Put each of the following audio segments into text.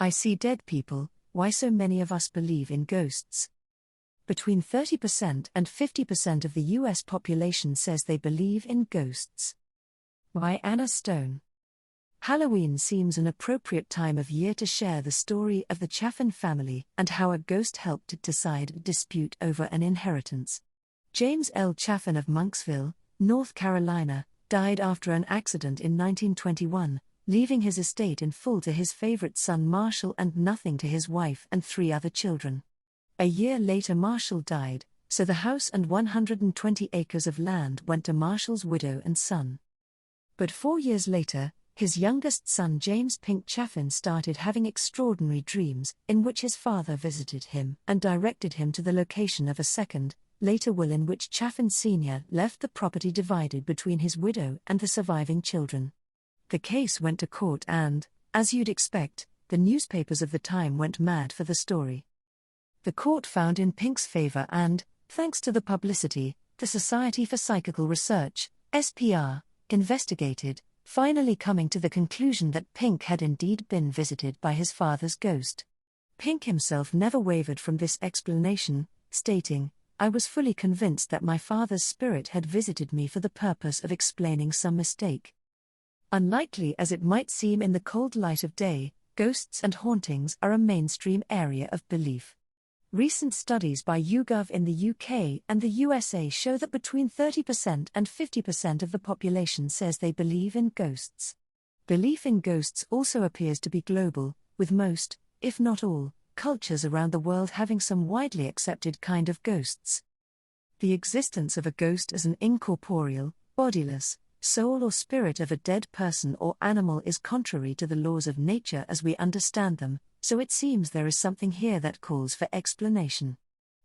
I see dead people, why so many of us believe in ghosts? Between 30% and 50% of the US population says they believe in ghosts. By Anna Stone. Halloween seems an appropriate time of year to share the story of the Chaffin family and how a ghost helped decide a dispute over an inheritance. James L. Chaffin of Monksville, North Carolina, died after an accident in 1921, leaving his estate in full to his favorite son Marshall and nothing to his wife and 3 other children. A year later Marshall died, so the house and 120 acres of land went to Marshall's widow and son. But 4 years later, his youngest son James Pink Chaffin started having extraordinary dreams, in which his father visited him and directed him to the location of a second, later will in which Chaffin Sr. left the property divided between his widow and the surviving children. The case went to court and, as you'd expect, the newspapers of the time went mad for the story. The court found in Pink's favor and, thanks to the publicity, the Society for Psychical Research, SPR, investigated, finally coming to the conclusion that Pink had indeed been visited by his father's ghost. Pink himself never wavered from this explanation, stating, "I was fully convinced that my father's spirit had visited me for the purpose of explaining some mistake." Unlikely as it might seem in the cold light of day, ghosts and hauntings are a mainstream area of belief. Recent studies by YouGov in the UK and the USA show that between 30% and 50% of the population says they believe in ghosts. Belief in ghosts also appears to be global, with most, if not all, cultures around the world having some widely accepted kind of ghosts. The existence of a ghost as an incorporeal, bodiless, soul or spirit of a dead person or animal is contrary to the laws of nature as we understand them, so it seems there is something here that calls for explanation.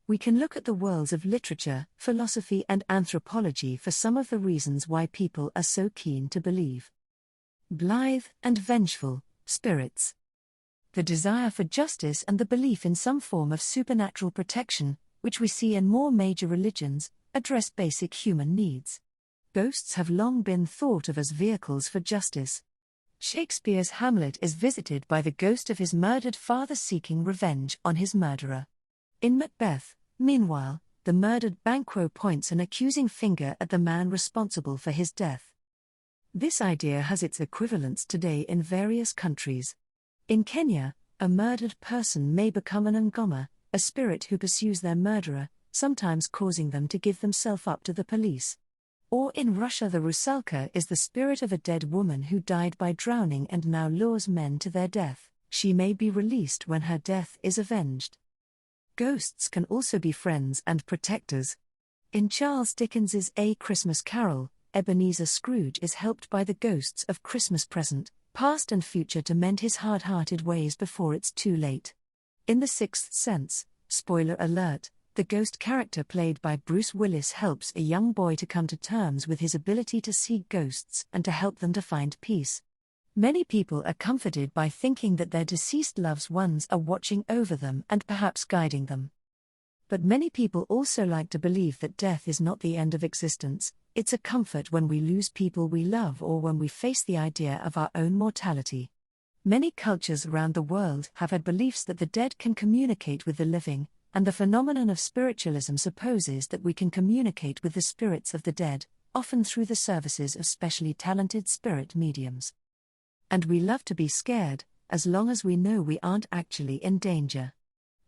We can look at the worlds of literature, philosophy and anthropology for some of the reasons why people are so keen to believe. Blithe and vengeful spirits. The desire for justice and the belief in some form of supernatural protection, which we see in more major religions, address basic human needs. Ghosts have long been thought of as vehicles for justice. Shakespeare's Hamlet is visited by the ghost of his murdered father seeking revenge on his murderer. In Macbeth, meanwhile, the murdered Banquo points an accusing finger at the man responsible for his death. This idea has its equivalents today in various countries. In Kenya, a murdered person may become an ngoma, a spirit who pursues their murderer, sometimes causing them to give themselves up to the police. Or in Russia the rusalka is the spirit of a dead woman who died by drowning and now lures men to their death. She may be released when her death is avenged. Ghosts can also be friends and protectors. In Charles Dickens's A Christmas Carol, Ebenezer Scrooge is helped by the ghosts of Christmas present, past and future to mend his hard-hearted ways before it's too late. In The Sixth Sense, spoiler alert, the ghost character played by Bruce Willis helps a young boy to come to terms with his ability to see ghosts and to help them to find peace. Many people are comforted by thinking that their deceased loved ones are watching over them and perhaps guiding them. But many people also like to believe that death is not the end of existence. It's a comfort when we lose people we love or when we face the idea of our own mortality. Many cultures around the world have had beliefs that the dead can communicate with the living, and the phenomenon of spiritualism supposes that we can communicate with the spirits of the dead, often through the services of specially talented spirit mediums. And we love to be scared, as long as we know we aren't actually in danger.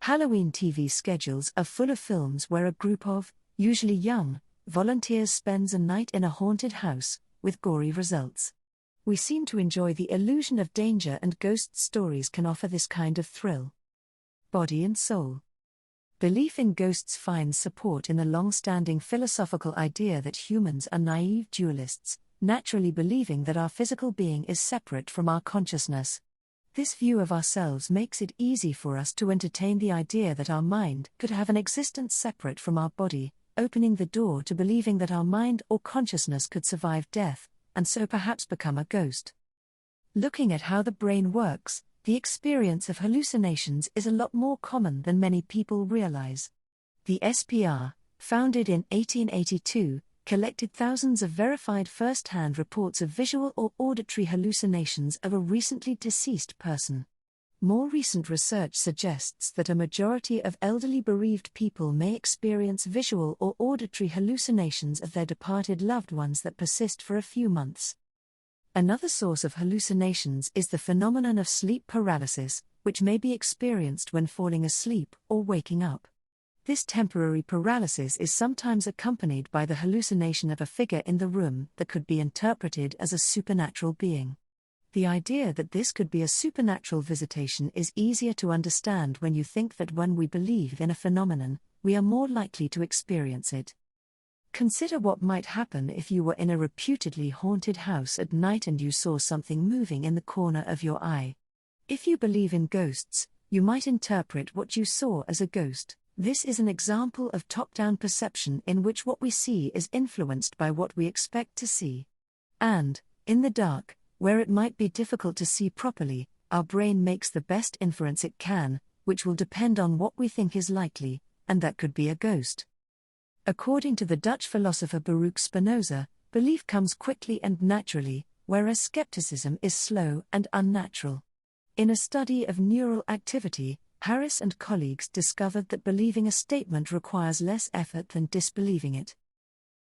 Halloween TV schedules are full of films where a group of, usually young, volunteers spends a night in a haunted house, with gory results. We seem to enjoy the illusion of danger, and ghost stories can offer this kind of thrill. Body and soul. Belief in ghosts finds support in the long-standing philosophical idea that humans are naive dualists, naturally believing that our physical being is separate from our consciousness. This view of ourselves makes it easy for us to entertain the idea that our mind could have an existence separate from our body, opening the door to believing that our mind or consciousness could survive death, and so perhaps become a ghost. Looking at how the brain works, the experience of hallucinations is a lot more common than many people realize. The SPR, founded in 1882, collected thousands of verified first-hand reports of visual or auditory hallucinations of a recently deceased person. More recent research suggests that a majority of elderly bereaved people may experience visual or auditory hallucinations of their departed loved ones that persist for a few months. Another source of hallucinations is the phenomenon of sleep paralysis, which may be experienced when falling asleep or waking up. This temporary paralysis is sometimes accompanied by the hallucination of a figure in the room that could be interpreted as a supernatural being. The idea that this could be a supernatural visitation is easier to understand when you think that when we believe in a phenomenon, we are more likely to experience it. Consider what might happen if you were in a reputedly haunted house at night and you saw something moving in the corner of your eye. If you believe in ghosts, you might interpret what you saw as a ghost. This is an example of top-down perception in which what we see is influenced by what we expect to see. And, in the dark, where it might be difficult to see properly, our brain makes the best inference it can, which will depend on what we think is likely, and that could be a ghost. According to the Dutch philosopher Baruch Spinoza, belief comes quickly and naturally, whereas skepticism is slow and unnatural. In a study of neural activity, Harris and colleagues discovered that believing a statement requires less effort than disbelieving it.